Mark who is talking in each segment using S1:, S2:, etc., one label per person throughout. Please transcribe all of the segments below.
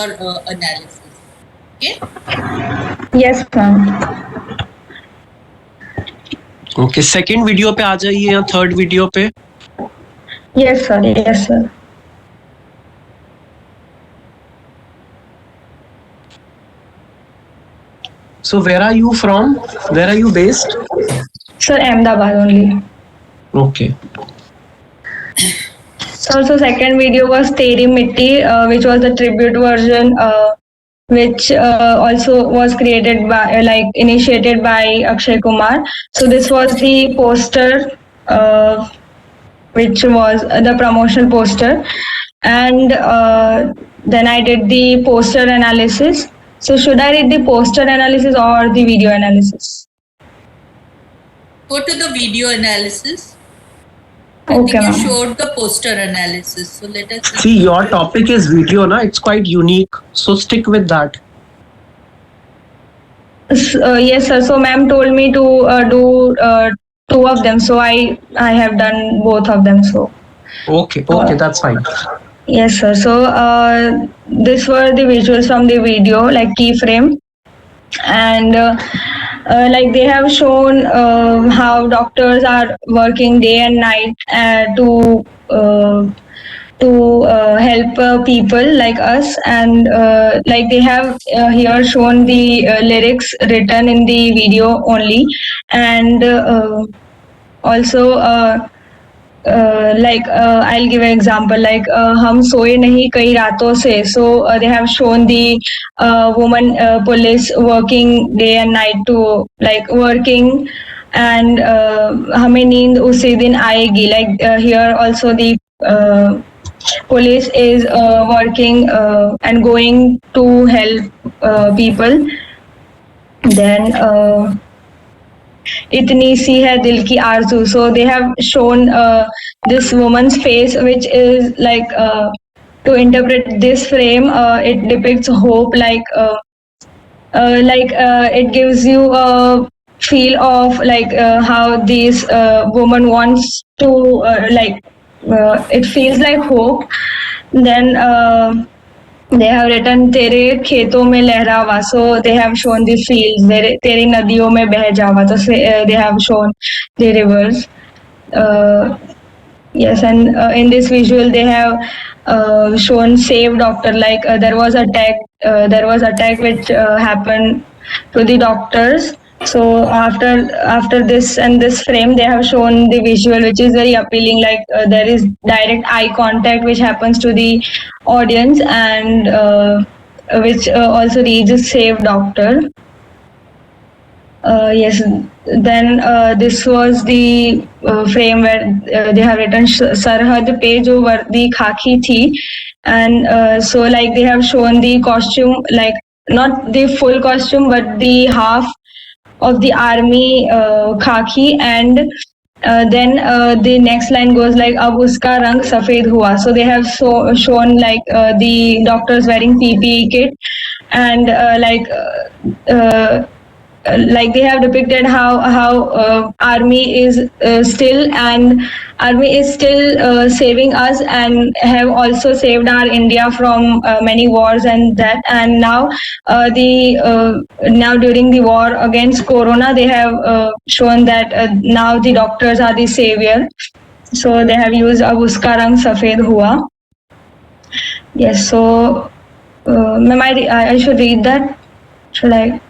S1: analysis. Okay.
S2: Yes, ma'am.
S3: Okay, second video पे आ जाइए या थर्ड वीडियो पे.
S2: Yes, sir. Yes, sir.
S3: So where are you from? Where are you based?
S2: Sir, Ahmedabad only.
S3: Okay.
S2: So second video was Teri Mitti, which was the tribute version, which also was created by, initiated by Akshay Kumar. So this was the poster, which was the promotional poster, and then I did the poster analysis. So should I read the poster analysis or the video analysis?
S1: Go to the video analysis.
S2: Okay,
S1: I think you
S2: ma'am.
S1: showed the poster analysis. So let us
S3: See, your topic is video, na? It's quite unique. So stick with that.
S2: Yes, sir. So ma'am told me to do two of them. So I have done both of them. So
S3: Okay, that's fine.
S2: yes, sir. So this were the visuals from the video, like keyframe, and like they have shown how doctors are working day and night to help people like us, and like they have here shown the lyrics written in the video only, and also I'll give an example, like हम सोए नहीं कई रातों से. So they have shown the woman police working day and night to like working, and हमें नींद उसी दिन आएगी. Like here also the police is working and going to help people. Then इतनी सी है दिल की आरज़ू. So they have shown this woman's face, which is like to interpret this frame, it depicts hope, it gives you a feel of like how this woman wants to it feels like hope. Then they have written तेरे खेतों में लहरावा. So they have shown the fields. तेरी नदियों में बह जावा. So they have shown the rivers. Yes, and in this visual they have shown save doctor. Like there was attack which happened to the doctors. So after this and this frame, they have shown the visual, which is very appealing. Like there is direct eye contact which happens to the audience, and which also reads save doctor. Yes, then this was the frame where they have written Sarhad pe jo vardi khaki thi, and so like they have shown the costume, like not the full costume but the half of the army khaki, and then the next line goes like अब उसका रंग सफेद हुआ. So they have shown like the doctors wearing PPE kit, and like they have depicted how army is still saving us, and have also saved our India from many wars, and that, and now now during the war against corona, they have shown that now the doctors are the savior. So they have used अब उसका रंग सफेद हुआ. Yes, so ma'am, I should read that. Should I?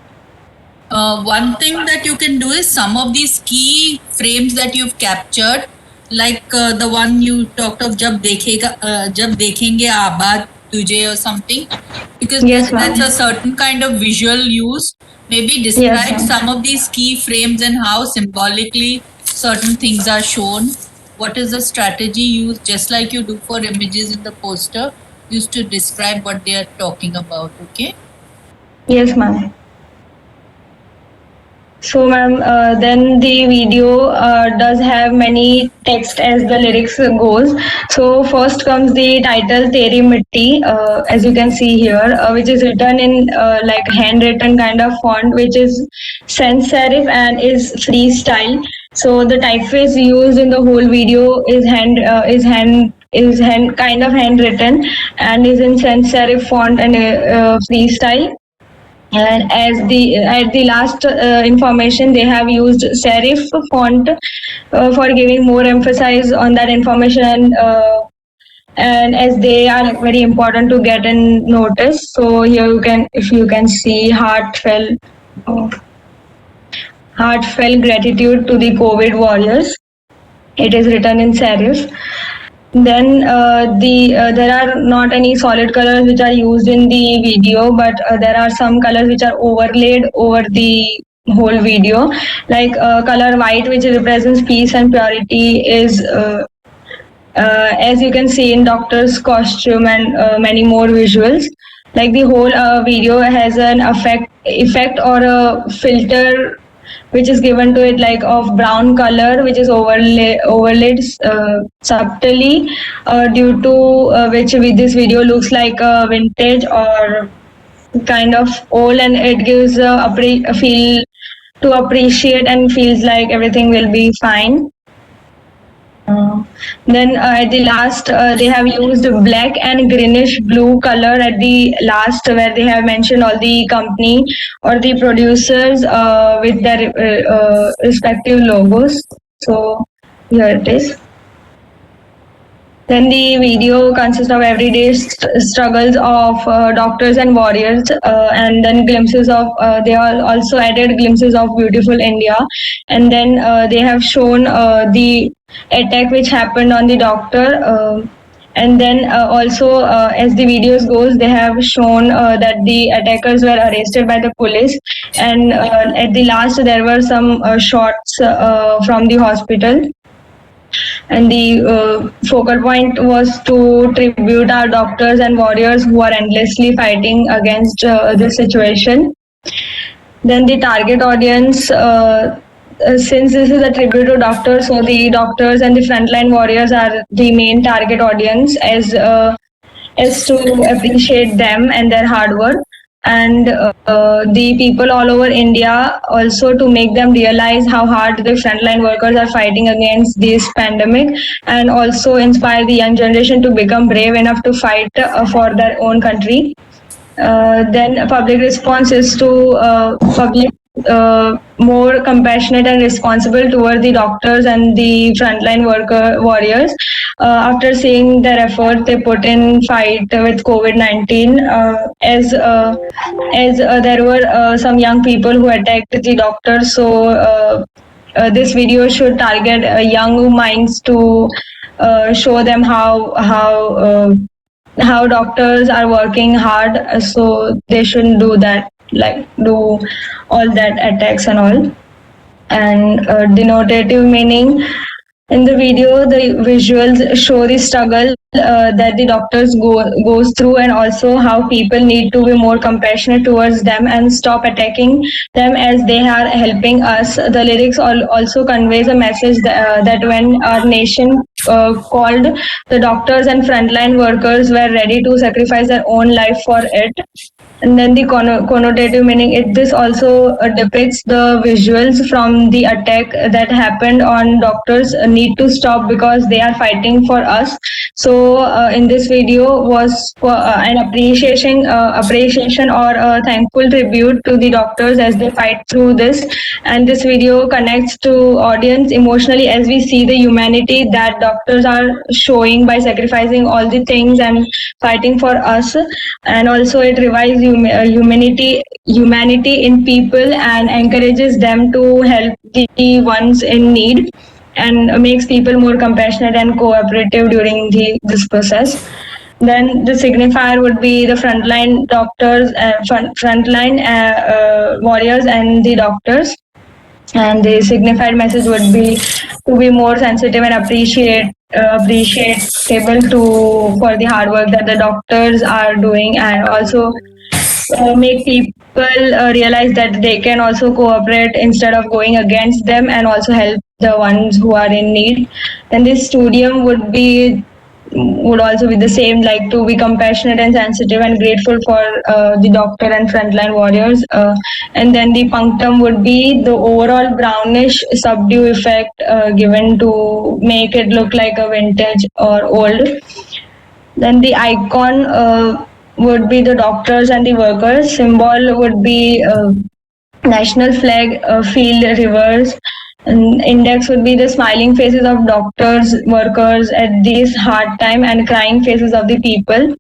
S1: one thing that you can do is some of these key frames that you've captured, like the one you talked of जब देखेंगे आबाद तुझे or something, because
S2: Yes, ma'am.
S1: that's a certain kind of visual use. Maybe describe
S2: ma'am.
S1: some of these key frames and how symbolically certain things are shown. What is the strategy used, just like you do for images in the poster, used to describe what they are talking about. Okay.
S2: Yes, ma'am. So, ma'am, then the video does have many text as the lyrics goes. So first comes the title Teri Mitti, as you can see here, which is written in like handwritten kind of font, which is sans serif and is freestyle. So the typeface used in the whole video is hand is kind of handwritten and is in sans serif font and freestyle. And at the last information, they have used serif font for giving more emphasis on that information, and as they are very important to get in notice. So here you can, if you can see, heartfelt gratitude to the COVID warriors. It is written in serif. Then there are not any solid colors which are used in the video, but there are some colors which are overlaid over the whole video. Like color white, which represents peace and purity, is as you can see in doctor's costume, and many more visuals. Like the whole video has an effect or a filter which is given to it, like of brown color, which is overlaid subtly, due to which this video looks like a vintage or kind of old, and it gives a feel to appreciate and feels like everything will be fine. Then at the last, they have used black and greenish blue color at the last, where they have mentioned all the company or the producers with their respective logos. So here it is. Then the video consists of everyday struggles of doctors and warriors, and then glimpses of, they are also added glimpses of beautiful India. And then they have shown the attack which happened on the doctor. And then also, as the videos goes, they have shown that the attackers were arrested by the police. And at the last, there were some shots from the hospital. And the focal point was to tribute our doctors and warriors who are endlessly fighting against this situation. Then the target audience, since this is a tribute to doctors, so the doctors and the frontline warriors are the main target audience, as to appreciate them and their hard work. And the people all over India, also to make them realize how hard the frontline workers are fighting against this pandemic, and also inspire the young generation to become brave enough to fight for their own country. Then public response is to public more compassionate and responsible toward the doctors and the frontline warriors after seeing their effort they put in fight with COVID-19, as there were some young people who attacked the doctors. So this video should target young minds to show them how doctors are working hard, so they shouldn't do that, like do all that attacks and all. And denotative meaning, in the video, the visuals show the struggle that the doctors goes through, and also how people need to be more compassionate towards them and stop attacking them as they are helping us. The lyrics also conveys a message that when our nation called, the doctors and frontline workers were ready to sacrifice their own life for it. And then the connotative meaning, this also depicts the visuals from the attack that happened on doctors need to stop because they are fighting for us. So in this video was an appreciation or a thankful tribute to the doctors as they fight through this. And this video connects to audience emotionally as we see the humanity that doctors are showing by sacrificing all the things and fighting for us. And also it revives humanity in people and encourages them to help the ones in need, and makes people more compassionate and cooperative during this process. Then the signifier would be the frontline doctors, frontline warriors and the doctors. And the signified message would be to be more sensitive and appreciable for the hard work that the doctors are doing, and also make people realize that they can also cooperate instead of going against them, and also help the ones who are in need. And this studium would be would also be the same, like to be compassionate and sensitive and grateful for the doctor and frontline warriors. And then the punctum would be the overall brownish subdue effect given to make it look like a vintage or old. Then the icon would be the doctors and the workers. Symbol would be national flag, field reverse. And index would be the smiling faces of doctors, workers at this hard time, and crying faces of the people.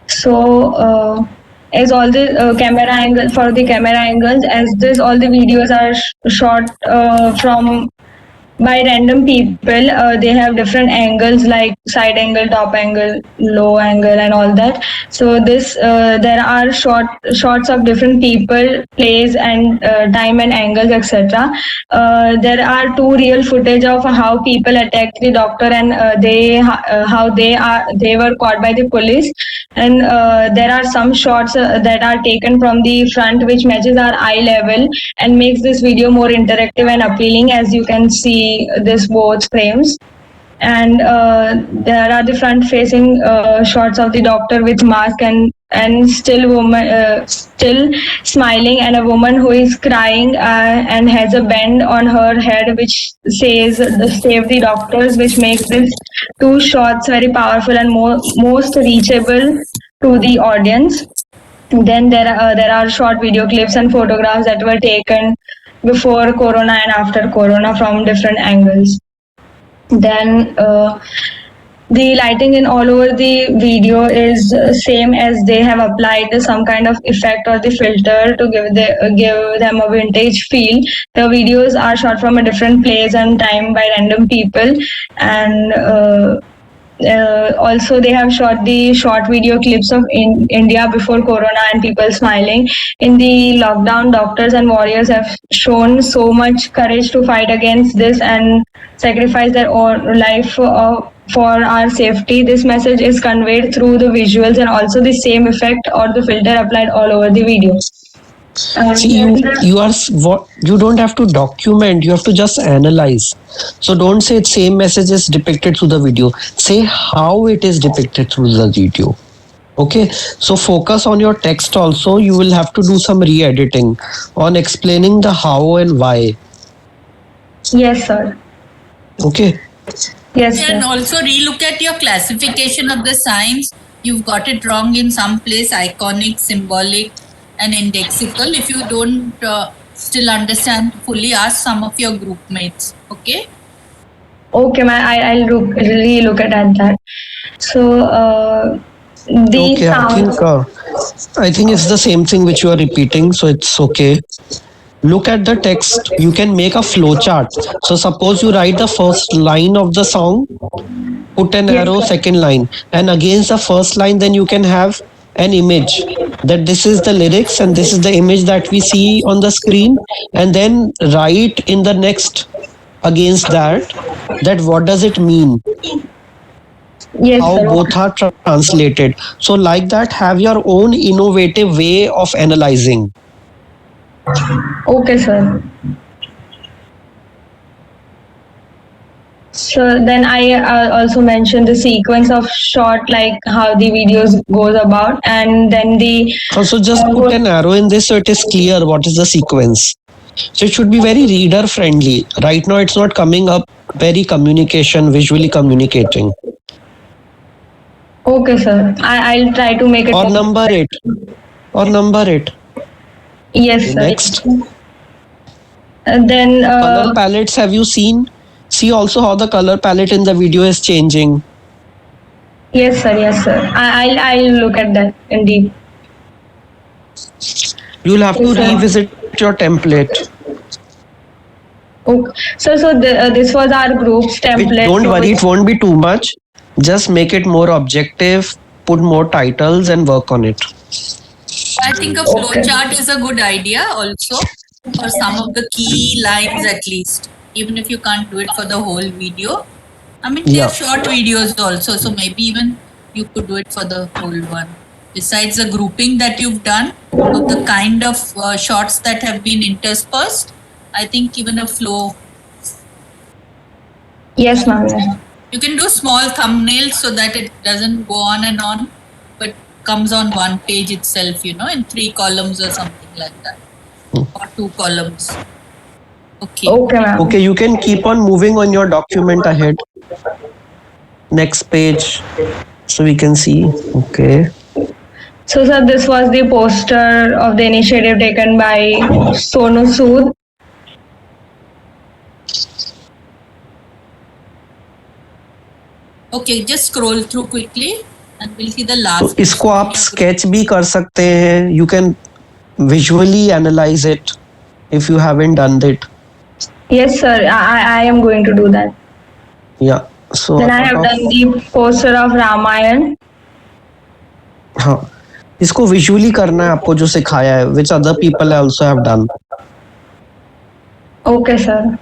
S2: So, as all the camera angles for the camera angles, as this all the videos are shot from by random people. They have different angles like side angle, top angle, low angle, and all that. So this there are shots of different people, place, and time and angles, etc. There are two real footage of how people attacked the doctor, and how they were caught by the police. And there are some shots that are taken from the front, which matches our eye level and makes this video more interactive and appealing, as you can see this both frames. And there are the front facing shots of the doctor with mask and still smiling, and a woman who is crying and has a band on her head which says save the doctors, which makes this two shots very powerful and most reachable to the audience. Then there are short video clips and photographs that were taken before corona and after corona from different angles. Then the lighting in all over the video is same, as they have applied some kind of effect or the filter to give them a vintage feel. The videos are shot from a different place and time by random people, and also they have shot the short video clips of India before corona and people smiling. In the lockdown, doctors and warriors have shown so much courage to fight against this and sacrifice their own life for our safety. This message is conveyed through the visuals and also the same effect or the filter applied all over the video.
S3: See, you don't have to document, you have to just analyze. So don't say same message is depicted through the video. Say how it is depicted through the video. Okay, so focus on your text also. You will have to do some re-editing on explaining the how and why.
S2: Yes, sir.
S3: Okay.
S2: Yes, sir.
S1: And also relook at your classification of the signs. You've got it wrong in some place: iconic, symbolic, and indexical. If you don't still understand fully, ask some of your group mates. Okay.
S2: Okay, I'll really look at that. So the
S3: Okay, I think it's the same thing which you are repeating, so it's okay. Look at the text. You can make a flow chart. So suppose you write the first line of the song, put an
S2: Yes,
S3: arrow,
S2: sir.
S3: second line, and against the first line, then you can have an image that this is the lyrics and this is the image that we see on the screen, and then write in the next against that what does it mean,
S2: Yes,
S3: how
S2: sir.
S3: both are translated. So like that, have your own innovative way of analyzing.
S2: Okay, sir. So then I also mentioned the sequence of shot, like how the videos goes about, and then the
S3: Also just put an arrow in this so it is clear what is the sequence. So it should be very reader friendly. Right now it's not coming up very visually communicating.
S2: Okay, sir. I'll try to make it.
S3: Or number it.
S2: Yes, sir.
S3: Next.
S2: And then
S3: Color palettes, have you seen? See also how the color palette in the video is changing.
S2: Yes, sir. Yes, sir. I'll look at that indeed.
S3: You'll have to
S2: Yes, sir.
S3: revisit your template.
S2: Okay. So this was our group's template.
S3: Don't worry, it won't be too much. Just make it more objective, put more titles and work on it.
S1: I think a flow chart is a good idea also for some of the key lines at least, even if you can't do it for the whole video. I mean, they're
S3: Yeah.
S1: short videos also, so maybe even you could do it for the whole one. Besides the grouping that you've done of the kind of shots that have been interspersed, I think even a flow,
S2: Yes, ma'am.
S1: You can do small thumbnails so that it doesn't go on and on, but comes on one page itself, in 3 columns or something like that, or 2 columns. Okay.
S2: Okay, ma'am.
S3: Okay, you can keep on moving on your document ahead. Next page, so we can see. Okay.
S2: So, sir, this was the poster of the initiative taken by Sonu Sood.
S1: Okay, just scroll through quickly and we'll see the
S3: तो
S1: last.
S3: इसको आप sketch भी कर सकते हैं. You can visually analyze it if you haven't done it.
S2: Yes, sir. I am going to do that.
S3: Yeah. So
S2: Then I have done the poster of Ramayan.
S3: हाँ, इसको visually करना है आपको जो सिखाया है, which other people also have done.
S2: Okay, sir.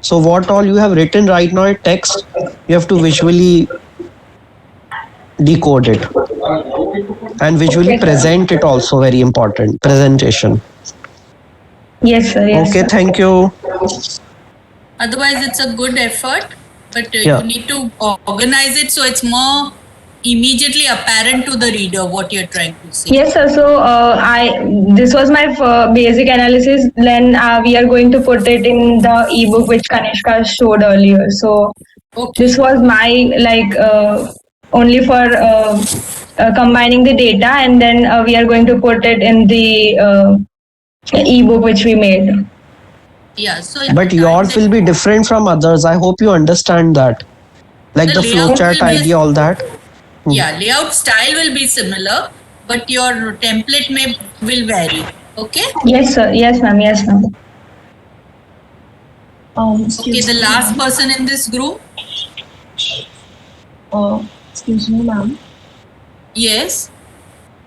S3: So what all you have written right now is text. You have to visually decode it and visually present it also. Very important presentation.
S2: Yes, sir. Yes,
S3: Okay,
S2: sir.
S3: thank you.
S1: Otherwise, it's a good effort, but
S3: Yeah.
S1: you need to organize it so it's more immediately apparent to the reader what you're trying to say.
S2: Yes, sir. So this was my basic analysis. Then we are going to put it in the ebook which Kanishka showed earlier. So
S1: Okay.
S2: this was my only for combining the data, and then we are going to put it in the ebook which we made.
S1: Yeah. So
S3: But yours will be different from others. I hope you understand that. Like
S1: The
S3: the
S1: layout
S3: flowchart
S1: will be-
S3: idea, all that.
S1: Yeah, layout style will be similar, but your template will vary. Okay.
S2: Yes, sir. Yes, ma'am. Yes, ma'am.
S1: Okay.
S4: Excuse
S1: The
S4: me,
S1: last
S4: ma'am.
S1: person in this group.
S4: Excuse me, ma'am.
S1: Yes.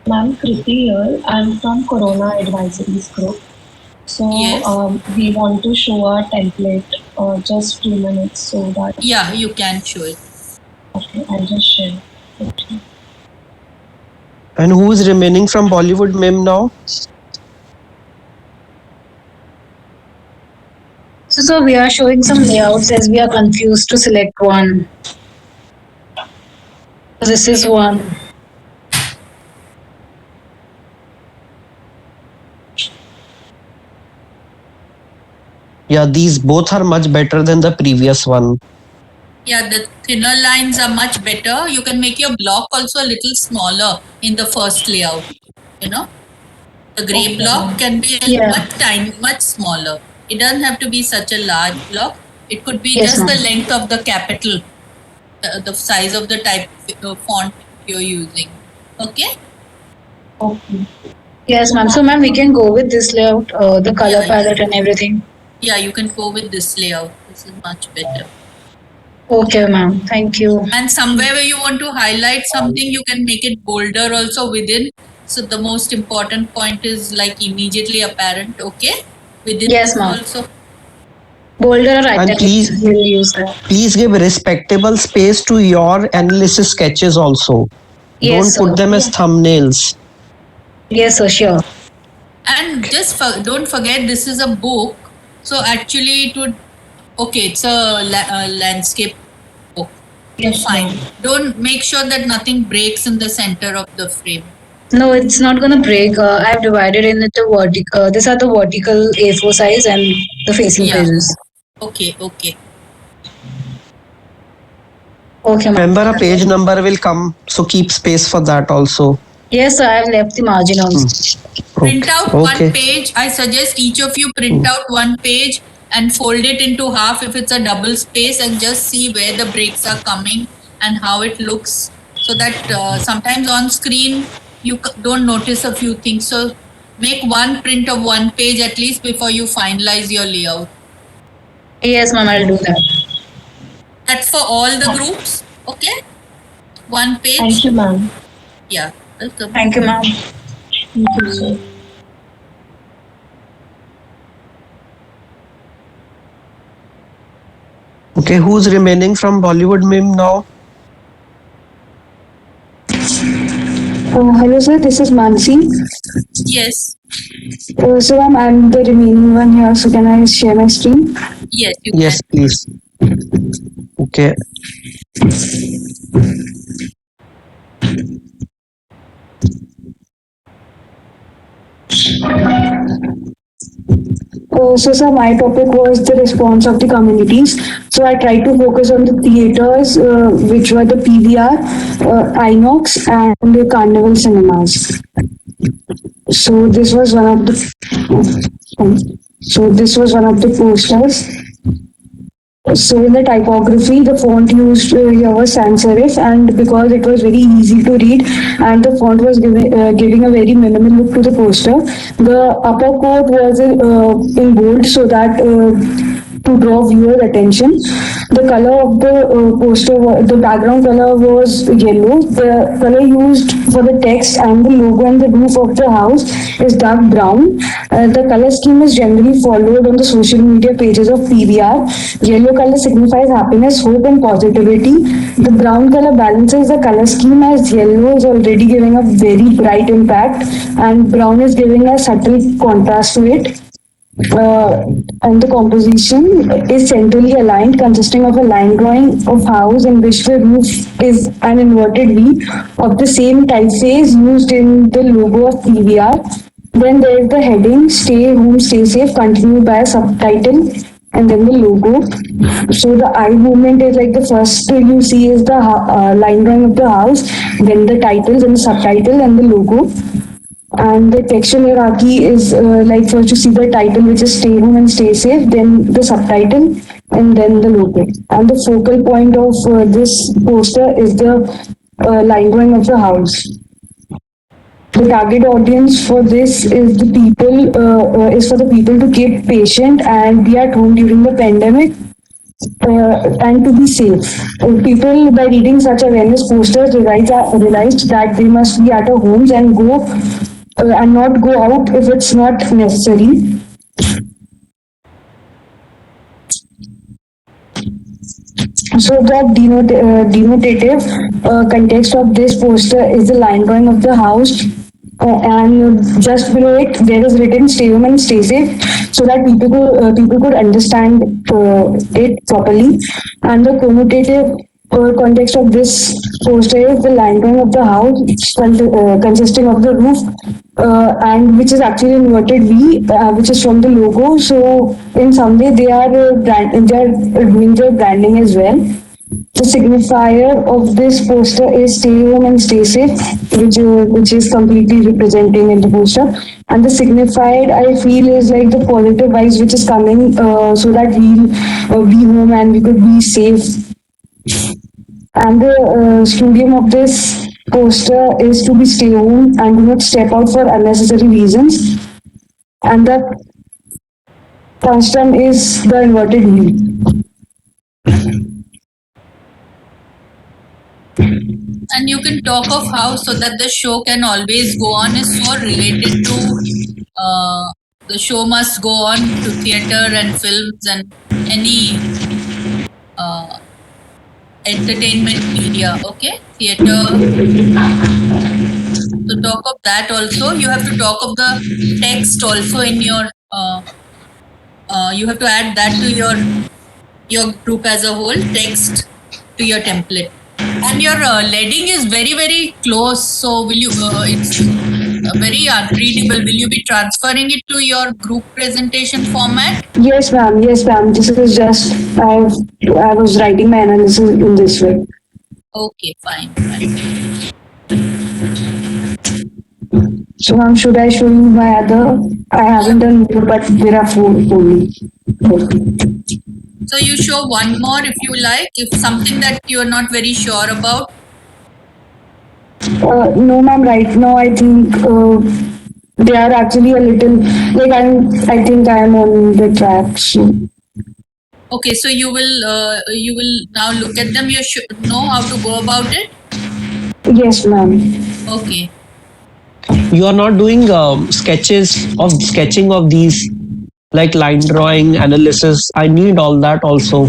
S4: Ma'am, Kriti here. I'm from Corona Advisories Group. So
S1: Yes.
S4: we want to show our template just 2 minutes so that
S1: Yeah, you can show it.
S4: okay, I'll just share. Okay.
S3: And who is remaining from Bollywood meme now?
S5: So we are showing some layouts as we are confused to select one. This is one.
S3: Yeah, these both are much better than the previous one.
S1: Yeah, the thinner lines are much better. You can make your block also a little smaller in the first layout. The gray block can be
S5: Yeah.
S1: much smaller. It doesn't have to be such a large block. It could be
S5: Yes,
S1: just the
S5: ma'am.
S1: length of the capital, the size of the type font you're using. Okay.
S4: Okay.
S5: Yes, ma'am. So, ma'am, we can go with this layout, the color
S1: Yeah.
S5: palette and everything.
S1: Yeah, you can go with this layout. This is much better.
S5: Okay, ma'am. Thank you.
S1: And somewhere where you want to highlight something, you can make it bolder also within. So the most important point is like immediately apparent. Okay. Within
S5: Yes,
S1: this
S5: ma'am.
S1: also.
S5: Bolder or
S3: And
S5: italics,
S3: please-
S5: we'll use that.
S3: Please give respectable space to your analysis sketches also.
S5: Yes,
S3: Don't put
S5: sir.
S3: them as thumbnails.
S5: Yes, sir. Sure.
S1: And just don't forget this is a book. So actually it would, okay, it's a landscape book.
S4: Yes,
S1: Fine.
S4: ma'am.
S1: Don't make sure that nothing breaks in the center of the frame.
S5: No, it's not gonna break. I've divided in it the vertical. These are the vertical A4 size and the facing
S1: Yeah.
S5: pages.
S1: Okay.
S5: Okay, ma'am.
S3: Remember, a page number will come, so keep space for that also.
S5: Yes, sir. I've left the margin also.
S1: Print out one
S3: Okay.
S1: page. I suggest each of you print out one page and fold it into half if it's a double space and just see where the breaks are coming and how it looks, so that sometimes on screen you don't notice a few things. So make one print of one page at least before you finalize your layout.
S5: Yes, ma'am. I'll do that.
S1: That's for all the groups. Okay. One page.
S4: Thank you, ma'am.
S1: Yeah. Welcome.
S5: Thank you, ma'am.
S4: Thank you, sir.
S3: Okay, who's remaining from Bollywood meme now?
S6: Hello sir, this is Mansi.
S1: Yes.
S6: So I'm the remaining one here, so can I share my screen?
S1: Yes. You
S3: Yes, please. Okay.
S6: So, sir, my topic was the response of the communities. So, I tried to focus on the theaters, which were the PVR, Inox, and the Carnival cinemas. So, this was one of the. So, this was one of the posters. So in the typography, the font used here was sans serif, and because it was very easy to read, and the font was giving a very minimal look to the poster. The upper quote was in bold, so that to draw viewer attention. The color of the the background color was yellow. The color used for the text and the logo and the roof of the house is dark brown. The color scheme is generally followed on the social media pages of PVR. Yellow color signifies happiness, hope, and positivity. The brown color balances the color scheme, as yellow is already giving a very bright impact, and brown is giving a subtle contrast to it. And the composition is centrally aligned, consisting of a line drawing of house in which the roof is an inverted V of the same typeface used in the logo of PVR. Then there is the heading "Stay Home, Stay Safe," continued by a subtitle, and then the logo. So the eye movement is like the first you see is the line drawing of the house, then the title, then the subtitle, and the logo. And the textual hierarchy is like first you see the title, which is "Stay Home and Stay Safe," then the subtitle, and then the logo. And the focal point of this poster is the line drawing of the house. The target audience for this is the people, is for the people to keep patient and be at home during the pandemic, and to be safe. People, by reading such awareness posters, realized that they must be at their homes and go and not go out if it's not necessary. So the denotative context of this poster is the line drawing of the house, and just below it there is written "Stay home and stay safe," so that people could understand it properly. And the connotative context of this poster is the line drawing of the house, consisting of the roof, and which is actually inverted V, which is from the logo. So in some way they are doing their branding as well. The signifier of this poster is "Stay home and stay safe," which is completely representing in the poster. And the signified, I feel, is like the positive vibes which is coming, so that we'll be home and we could be safe. And the studium of this poster is to be stay home and do not step out for unnecessary reasons. And the constant is the inverted V.
S1: And you can talk of how so that the show can always go on is so related to the show must go on to theater and films and any uh, entertainment media. Okay, theater. To talk of that also, you have to talk of the text also in your. You have to add that to your group as a whole, text to your template. And your leading is very close, so will you it's very unreadable. Will you be transferring it to your group presentation format?
S6: Yes, ma'am. Yes, ma'am. This is just I was writing my analysis in this way.
S1: Okay, fine.
S6: So, ma'am, should I show you my other? I haven't done more, but there are four only.
S1: So you show one more if you like, if something that you are not very sure about.
S6: No, ma'am. Right now, I think they are actually a little like I think I am on the track. So.
S1: Okay, so you will now look at them. You should know how to go about it.
S6: Yes, ma'am.
S1: Okay.
S3: You are not doing sketching of these, like line drawing, analysis. I need all that also.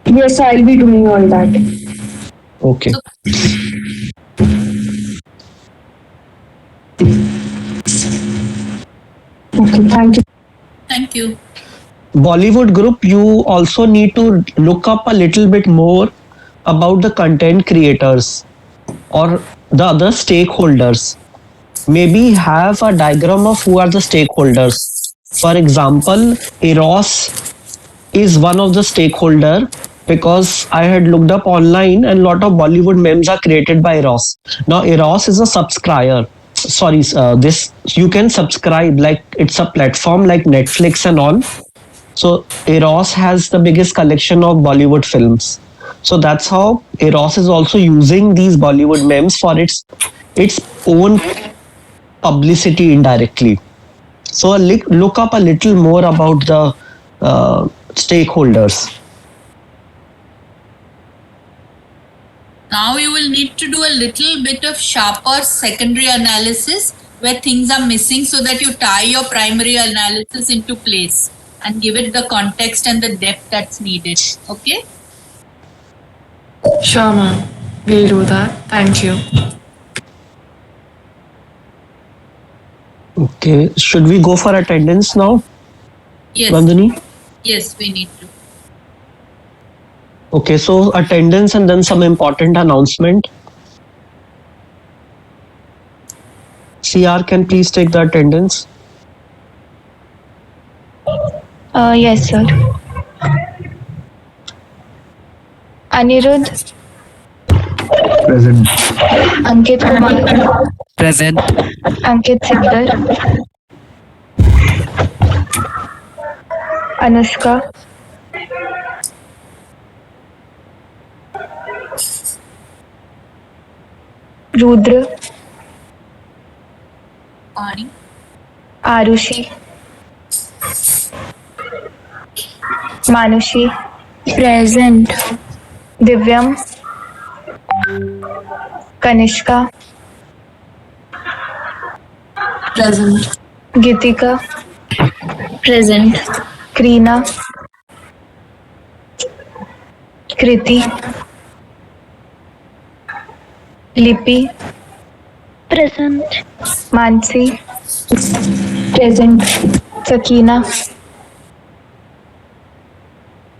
S6: Yes, I'll be doing all that.
S3: Okay.
S6: Okay, thank you.
S1: Thank you.
S3: Bollywood group, you also need to look up a little bit more about the content creators or the other stakeholders. Maybe have a diagram of who are the stakeholders. For example, Eros is one of the stakeholder because I had looked up online and lot of Bollywood memes are created by Eros. Now Eros is a subscriber. Sorry, this you can subscribe like it's a platform like Netflix and all. So Eros has the biggest collection of Bollywood films. So that's how Eros is also using these Bollywood memes for its own publicity indirectly. So look up a little more about the stakeholders.
S1: Now you will need to do a little bit of sharper secondary analysis where things are missing so that you tie your primary analysis into place and give it the context and the depth that's needed. Okay?
S7: Sure, ma'am. We'll do that. Thank you.
S3: Okay, should we go for attendance now,
S1: Yes.
S3: Nandini?
S1: Yes, we need to.
S3: Okay, so attendance and then some important announcement. CR, can please take the attendance?
S2: Yes, sir. Anirudh.
S8: Present.
S2: Ankit Kumar.
S8: Present.
S2: Ankit Sikdar. Anushka. Rudra.
S1: Pani.
S2: Arushi. Manushi. Present. Divyam. Kanishka.
S7: Present.
S2: Gitika. Present. Krina. Kriti. Lipi. Present. Mansi. Present. Sakina.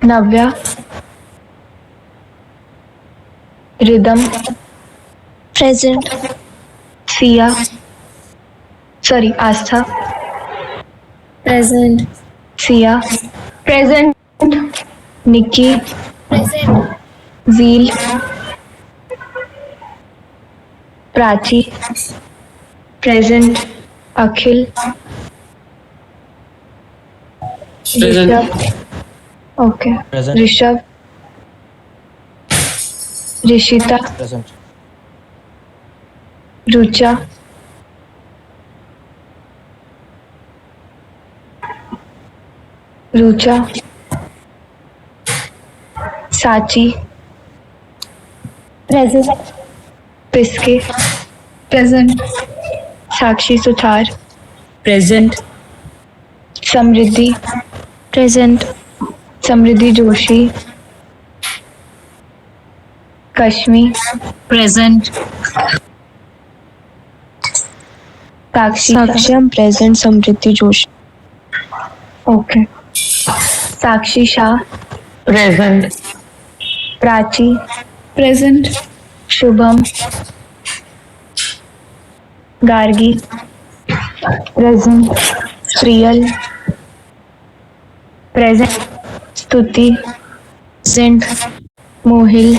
S2: Navya. Rhythm. Present. Sia. Sorry, Astha. Present. Sia. Present. Nikki. Present. Zeel. Prachi. Present. Akhil. Rishabh. Okay.
S8: Present.
S2: Rishabh. Rishita.
S8: Present.
S2: Rucha. Rucha. Sachi. Present. Piske. Present. Sakshi Suthar. Present. Samriddhi. Present. Samriddhi Joshi. Kashmi. Present. Sakshi. I'm present. Samriddhi Joshi. Okay. Sakshi Shah. Present. Prachi. Present. Shubham. Gargi. Present. Priyal. Present. Stuti. Present. Mohil.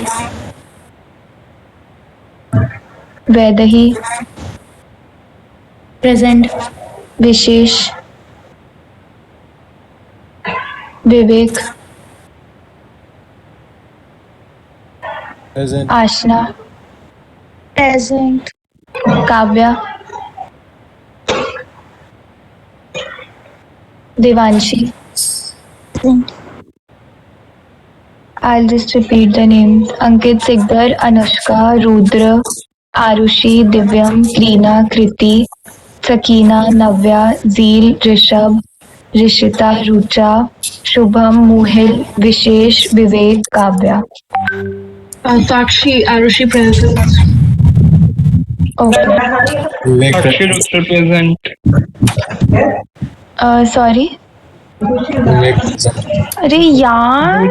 S2: Vedahi. Present. Vishesh. Vivek.
S8: Present.
S2: Ashna. Present. Kavya. Devanshi. I'll just repeat the names. Ankit Sikdar, Anushka, Rudra, Arushi, Divyam, Krina, Kriti, Sakina, Navya, Zeel, Rishabh, Rishita, Rucha, Shubham, Muhil, Vishesh, Vivek, Kavya.
S7: Sakshi, Arushi present.
S2: Okay.
S8: Present.
S2: Sorry.
S6: अरे यार,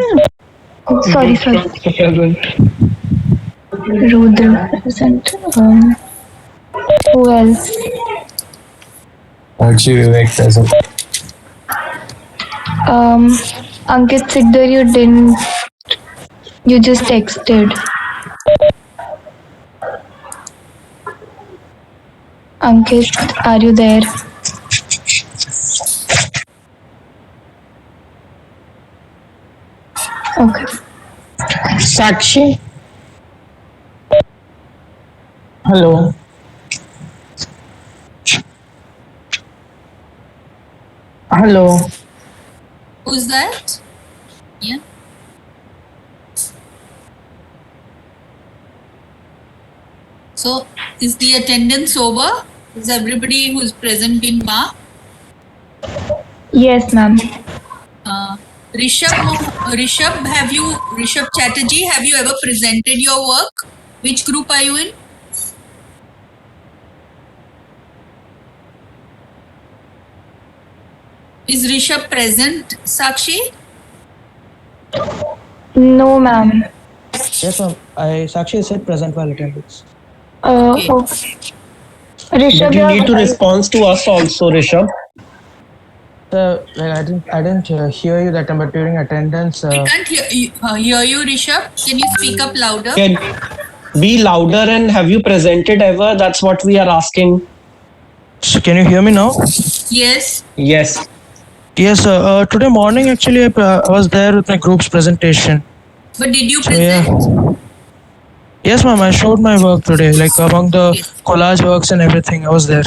S6: sorry. Rudra present. Who else? Ankit Sikdar, you didn't. You just texted. Ankit, are you there? Okay.
S3: Sakshi. Hello. Hello.
S1: Who's that? Yeah. So, is the attendance over? Is everybody who's present been marked?
S2: Yes, ma'am.
S1: Rishabh Chatterjee, have you ever presented your work? Which group are you in? Is Rishabh present, Sakshi?
S2: No, ma'am.
S9: Yes, ma'am. Sakshi said present while attendance.
S1: Okay.
S2: Okay. Rishabh,
S3: But you
S2: you're-
S3: need to respond to us also, Rishabh.
S9: Like I didn't hear you that time, but during attendance,
S1: I can't hear you, Rishabh. Can you speak up louder?
S3: Can be louder and have you presented ever? That's what we are asking.
S9: so can you hear me now?
S1: Yes.
S3: Yes.
S9: Yes, today morning actually I was there with my group's presentation.
S1: But did you
S9: So
S1: present?
S9: yeah. Yes, ma'am. I showed my work today, like among the
S1: Okay.
S9: collage works and everything. I was there.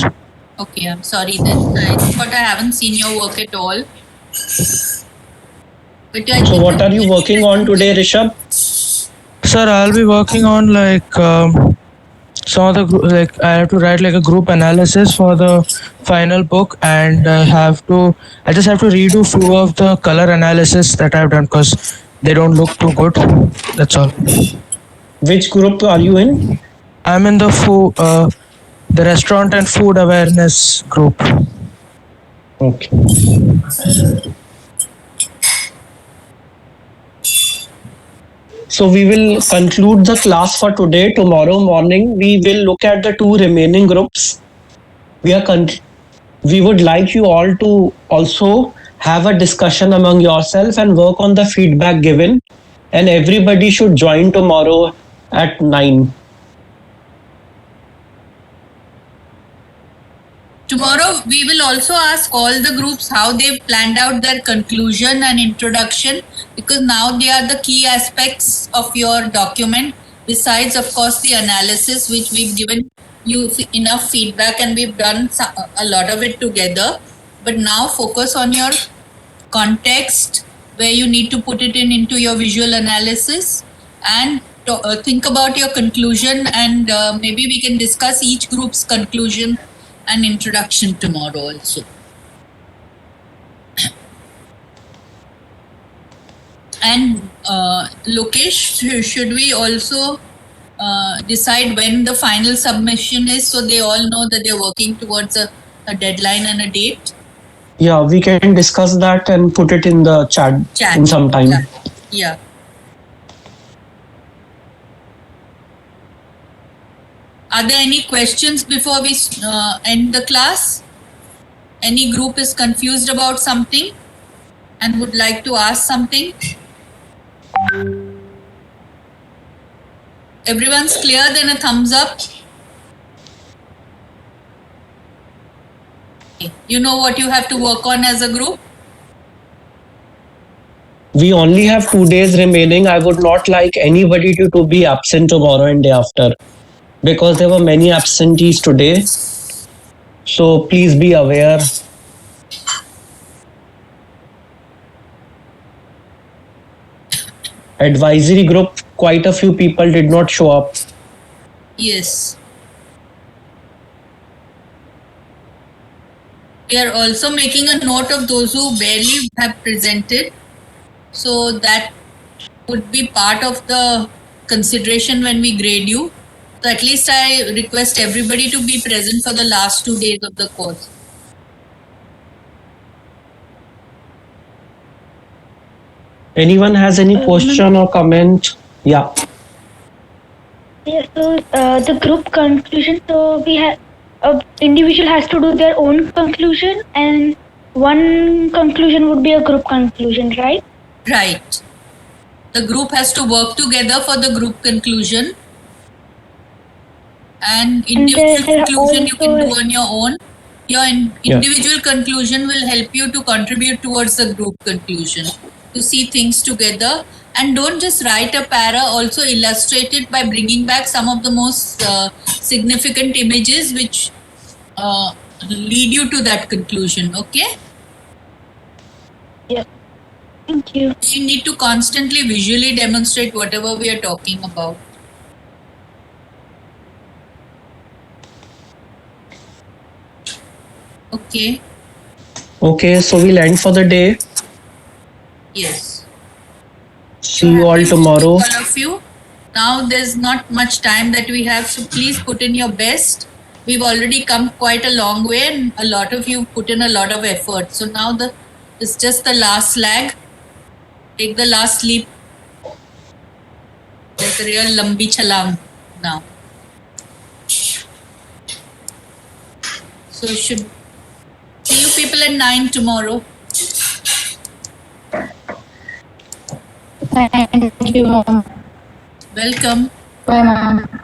S1: Okay, I'm sorry then. But I haven't seen your work at all. But I
S3: So
S1: think
S3: what are you working on today, Rishabh?
S9: Sir, I'll be working on like some of the like I have to write like a group analysis for the final book, and I just have to redo few of the color analysis that I've done because they don't look too good. That's all.
S3: Which group are you in?
S9: I'm in the restaurant and food awareness group.
S3: Okay. So we will conclude the class for today. Tomorrow morning, we will look at the two remaining groups. We would like you all to also have a discussion among yourself and work on the feedback given. And everybody should join tomorrow at 9.
S1: tomorrow we will also ask all the groups how they've planned out their conclusion and introduction, because now they are the key aspects of your document, besides of course the analysis, which we've given you enough feedback and we've done a lot of it together. But now focus on your context, where you need to put it into your visual analysis, and think about your conclusion, and maybe we can discuss each group's conclusion and introduction tomorrow also. And Lokesh, should we also decide when the final submission is, so they all know that they're working towards a deadline and a date?
S3: Yeah, we can discuss that and put it in the chat. In some time.
S1: Yeah. Are there any questions before we end the class? Any group is confused about something and would like to ask something? Everyone's clear, then a thumbs up. You know what you have to work on as a group?
S3: We only have 2 days remaining. I would not like anybody to be absent tomorrow and day after, because there were many absentees today. So please be aware. Advisory group, quite a few people did not show up.
S1: Yes. We are also making a note of those who barely have presented. So that would be part of the consideration when we grade you. So at least I request everybody to be present for the last 2 days of the course.
S3: Anyone has any question or comment? Yeah.
S10: Yeah, so the group conclusion, so we have individual has to do their own conclusion, and one conclusion would be a group conclusion, right?
S1: Right. The group has to work together for the group conclusion, and individual
S10: there
S1: conclusion you can
S10: also-
S1: do on your own. Your individual conclusion will help you to contribute towards the group conclusion, to see things together. And don't just write a para, also illustrate it by bringing back some of the most significant images which lead you to that conclusion. Okay?
S10: Thank you.
S1: You need to constantly visually demonstrate whatever we are talking about. Okay.
S3: Okay, so we'll end for the day.
S1: Yes.
S3: See you all tomorrow.
S1: All of you. Now there's not much time that we have, so please put in your best. We've already come quite a long way, and a lot of you put in a lot of effort. So now it's just the last lag. Take the last leap. Like a real lambi chalang now. So should see you people at 9 tomorrow.
S10: Thank you, ma'am.
S1: Welcome.
S10: Bye, ma'am.